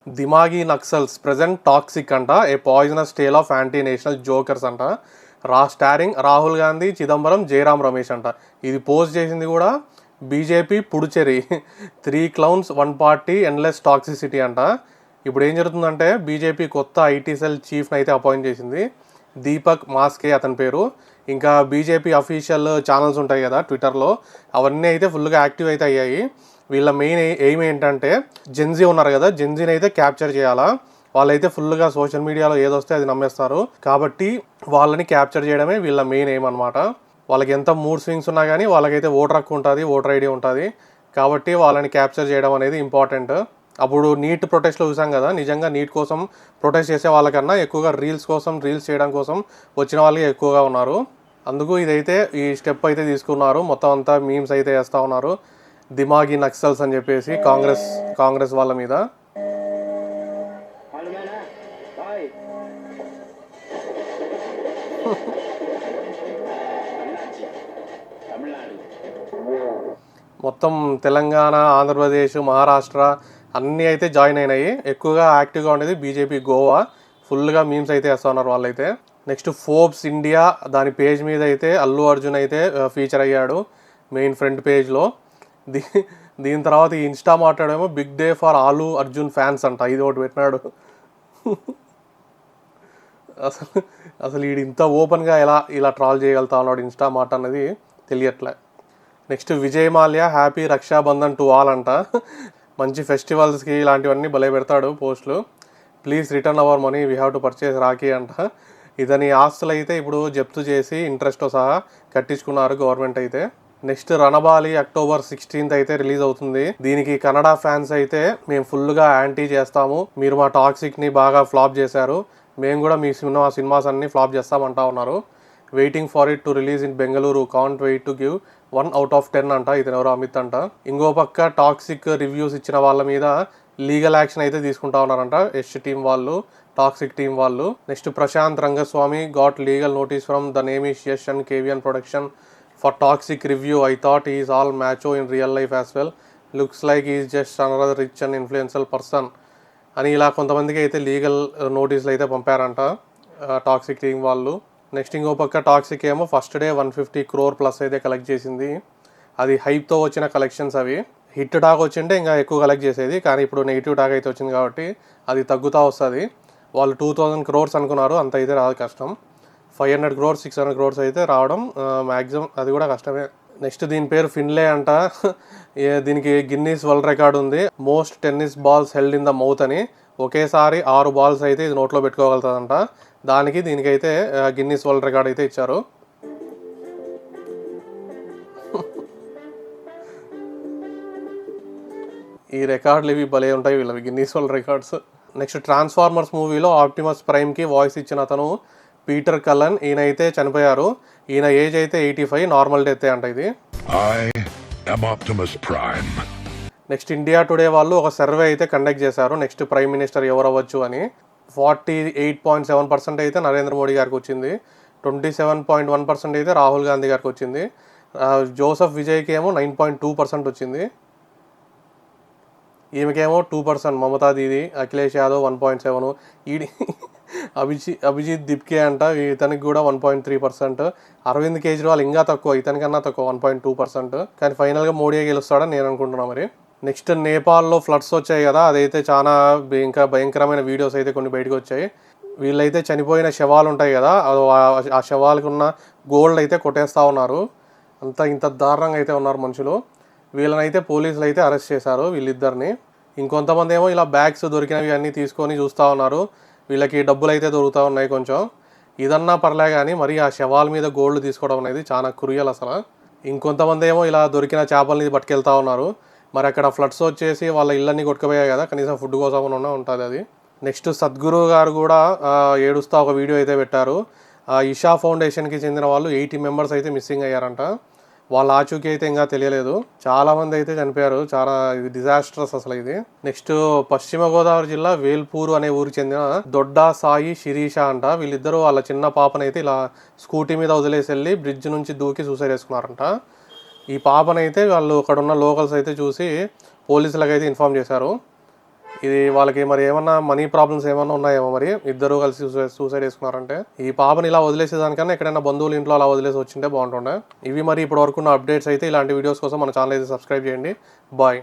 దిమాగి Naxals present toxic అంట, a poisonous tale of anti national jokers అంట. Starring Rahul Gandhi, Chidambaram, Jayaram Ramesh అంట. ఇది పోస్ట్ చేసింది కూడా BJP Puducherry. 3 clowns 1 party endless toxicity అంట. ఇప్పుడు ఏం జరుగుతుందంటే బీజేపీ కొత్త ఐటీ సెల్ చీఫ్ని అయితే అపాయింట్ చేసింది, దీపక్ మాస్కే అతని పేరు. ఇంకా బీజేపీ అఫీషియల్ ఛానల్స్ ఉంటాయి కదా ట్విట్టర్లో, అవన్నీ అయితే ఫుల్గా యాక్టివ్ అయితే అయ్యాయి. వీళ్ళ మెయిన్ ఎయిమ్ ఏంటంటే జెన్జీ ఉన్నారు కదా, జెన్జీని అయితే క్యాప్చర్ చేయాలా. వాళ్ళైతే ఫుల్గా సోషల్ మీడియాలో ఏదొస్తే అది నమ్మేస్తారు, కాబట్టి వాళ్ళని క్యాప్చర్ చేయడమే వీళ్ళ మెయిన్ ఎయిమ్ అనమాట. వాళ్ళకి ఎంత మూడ్ స్వింగ్స్ ఉన్నా కానీ వాళ్ళకైతే ఓటర్ హక్కు ఉంటుంది, ఓటర్ ఐడి ఉంటుంది, కాబట్టి వాళ్ళని క్యాప్చర్ చేయడం అనేది ఇంపార్టెంట్. అప్పుడు నీట్ ప్రొటెస్ట్లో చూసాం కదా, నిజంగా నీట్ కోసం ప్రొటెస్ట్ చేసే వాళ్ళకన్నా ఎక్కువగా రీల్స్ చేయడం కోసం వచ్చిన వాళ్ళకి ఎక్కువగా ఉన్నారు. అందుకు ఇదైతే ఈ స్టెప్ అయితే తీసుకున్నారు. మొత్తం అంతా మీమ్స్ అయితే వేస్తూ ఉన్నారు, దిమాగి నక్సల్స్ అని చెప్పేసి కాంగ్రెస్ వాళ్ళ మీద. మొత్తం తెలంగాణ, ఆంధ్రప్రదేశ్, మహారాష్ట్ర అన్నీ అయితే జాయిన్ అయినాయి. ఎక్కువగా యాక్టివ్గా ఉండేది బీజేపీ గోవా. ఫుల్గా మీమ్స్ అయితే వేస్తూ ఉన్నారు వాళ్ళైతే. నెక్స్ట్ ఫోర్బ్స్ ఇండియా దాని పేజ్ మీద అయితే అల్లు అర్జున్ అయితే ఫీచర్ అయ్యాడు మెయిన్ ఫ్రంట్ పేజ్లో. దీని తర్వాత ఈ ఇన్స్టా మాట్లాడేమో big day for Allu Arjun fans అంట, ఇది ఒకటి పెట్టినాడు. అసలు వీడు ఇంత ఓపెన్గా ఇలా ట్రాల్ చేయగలుగుతా ఉన్నాడు ఇన్స్టా మాట అన్నది తెలియట్లే. Next Vijay Mallya happy Rakshabandhan to all అంట. మంచి ఫెస్టివల్స్కి ఇలాంటివన్నీ భలే పెడతాడు పోస్టులు. Please return our money, we have to purchase rakhi అంట. ఇతని ఆస్తులు అయితే ఇప్పుడు జప్తు చేసి ఇంట్రెస్ట్తో సహా కట్టించుకున్నారు గవర్నమెంట్ అయితే. నెక్స్ట్ రణబాలి October 16th అయితే రిలీజ్ అవుతుంది. దీనికి కన్నడ ఫ్యాన్స్ అయితే మేము ఫుల్గా యాంటీ చేస్తాము, మీరు మా టాక్సిక్ని బాగా ఫ్లాప్ చేశారు, మేము కూడా మీ సినిమాస్ అన్ని ఫ్లాప్ చేస్తామంటా ఉన్నారు. Waiting for it to release in Bengaluru, can't wait to give 1 out of 10 అంట. ఇతను ఎవరో అమిత్ అంట. ఇంకో పక్క టాక్సిక్ రివ్యూస్ ఇచ్చిన వాళ్ళ మీద లీగల్ యాక్షన్ అయితే తీసుకుంటా ఉన్నారంట యష్ టీం వాళ్ళు, టాక్సిక్ టీం వాళ్ళు. Next Prashanth Rangaswamy got legal notice from the name is Yash and KVN production for Toxic review. I thought he is all macho in real life as well. Looks like he is just another rich and influential person అని ఇలా కొంతమందికి అయితే legal నోటీసులు అయితే పంపారంట toxic team వాళ్ళు. Next ఇంకో పక్క toxic ఏమో ఫస్ట్ డే 150 crore ప్లస్ అయితే కలెక్ట్ చేసింది. అది హైప్తో వచ్చిన కలెక్షన్స్ అవి. హిట్ టాక్ వచ్చింటే ఇంకా ఎక్కువ కలెక్ట్ చేసేది, కానీ ఇప్పుడు నెగిటివ్ టాక్ అయితే వచ్చింది కాబట్టి అది తగ్గుతూ వస్తుంది. వాళ్ళు 2000 crores అనుకున్నారు, అంత అయితే రాదు, కష్టం. 500 crores 600 crores అయితే రావడం మ్యాక్సిమం, అది కూడా కష్టమే. నెక్స్ట్ దీని పేరు ఫిన్లే అంట. దీనికి గిన్నీస్ వరల్డ్ రికార్డ్ ఉంది, most tennis balls held in the mouth అని. ఒకేసారి 6 balls అయితే ఇది నోట్లో పెట్టుకోగలుగుతుందంట. దీనికైతే గిన్నీస్ వరల్డ్ రికార్డ్ అయితే ఇచ్చారు. ఈ రికార్డులు ఇవి భలే ఉంటాయి వీళ్ళవి, Guinness world records. Next Transformers మూవీలో ఆప్టిమస్ ప్రైమ్కి వాయిస్ ఇచ్చిన అతను పీటర్ కల్లన్, ఈయన అయితే చనిపోయారు. ఈయన ఏజ్ అయితే 85, నార్మల్ డెత్ అంట ఇది. నెక్స్ట్ ఇండియా టుడే వాళ్ళు ఒక సర్వే అయితే కండక్ట్ చేశారు, నెక్స్ట్ ప్రైమ్ మినిస్టర్ ఎవరు అవ్వచ్చు అని. 48.7% అయితే నరేంద్ర మోడీ గారికి వచ్చింది, 27.1% అయితే రాహుల్ గాంధీ గారికి వచ్చింది. జోసెఫ్ విజయ్కి ఏమో 9.2% వచ్చింది. ఈమెకేమో 2%, మమతా దీది, అఖిలేష్ యాదవ్ 1.7, ఈడి అభిజిత్ దిప్కే అంట, ఇతనికి కూడా 1.3%. అరవింద్ కేజ్రీవాల్ ఇంకా తక్కువ, ఇతనికన్నా తక్కువ 1.2%. కానీ ఫైనల్గా మోడీ గెలుస్తాడని నేను అనుకుంటున్నాను మరి. నెక్స్ట్ నేపాల్లో ఫ్లడ్స్ వచ్చాయి కదా, అదైతే చాలా ఇంకా భయంకరమైన వీడియోస్ అయితే కొన్ని బయటకు వచ్చాయి. వీళ్ళైతే చనిపోయిన శవాలు ఉంటాయి కదా, ఆ శవాలకు ఉన్న గోల్డ్ అయితే కొట్టేస్తూ ఉన్నారు. ఇంత దారుణంగా అయితే ఉన్నారు మనుషులు. వీళ్ళనైతే పోలీసులు అయితే అరెస్ట్ చేశారు వీళ్ళిద్దరిని. ఇంకొంతమంది ఏమో ఇలా బ్యాగ్స్ దొరికినవి అన్నీ తీసుకొని చూస్తూ ఉన్నారు. వీళ్ళకి డబ్బులు అయితే దొరుకుతూ ఉన్నాయి కొంచెం. ఇదన్నా పర్లే కానీ మరి ఆ శవాల మీద గోల్డ్ తీసుకోవడం అనేది చాలా క్రూయల్ అసలు. ఇంకొంతమంది ఏమో ఇలా దొరికిన చేపల్ని పట్టుకెళ్తూ ఉన్నారు. మరి అక్కడ ఫ్లడ్స్ వచ్చేసి వాళ్ళ ఇళ్ళన్నీ కొట్టుకుపోయాయి కదా, కనీసం ఫుడ్ కోసం ఉంటుంది అది. నెక్స్ట్ సద్గురు గారు కూడా ఏడుస్తూ ఒక వీడియో అయితే పెట్టారు. ఇషా ఫౌండేషన్కి చెందిన వాళ్ళు 80 members అయితే మిస్సింగ్ అయ్యారంట. వాళ్ళ ఆచూకీ అయితే ఇంకా తెలియలేదు. చాలామంది అయితే చనిపోయారు, చాలా ఇది డిజాస్టర్స్ అసలు ఇది. నెక్స్ట్ పశ్చిమ గోదావరి జిల్లా వేల్పూరు అనే ఊరికి చెందిన దొడ్డా సాయి శిరీష అంట. వీళ్ళిద్దరూ వాళ్ళ చిన్న పాపనైతే ఇలా స్కూటీ మీద వదిలేసి వెళ్ళి బ్రిడ్జ్ నుంచి దూకి సూసైడ్ చేసుకున్నారంట. ఈ పాపనైతే వాళ్ళు అక్కడ ఉన్న లోకల్స్ అయితే చూసి పోలీసులకు అయితే ఇన్ఫామ్ చేశారు. ఇది వాళ్ళకి మరి ఏమన్నా మనీ ప్రాబ్లమ్స్ ఏమన్నా ఉన్నాయేమో మరి, ఇద్దరు కలిసి సూసైడ్ చేసుకున్నారంటే. ఈ పాపని ఇలా వదిలేసేదానికన్నా ఎక్కడైనా బంధువుల ఇంట్లో అలా వదిలేసి వచ్చింటే బాగుంటుండే. ఇవి మరి ఇప్పటి వరకు ఉన్న అప్డేట్స్ అయితే. ఇలాంటి వీడియోస్ కోసం మన ఛానల్ అయితే సబ్స్క్రైబ్ చేయండి. బాయ్.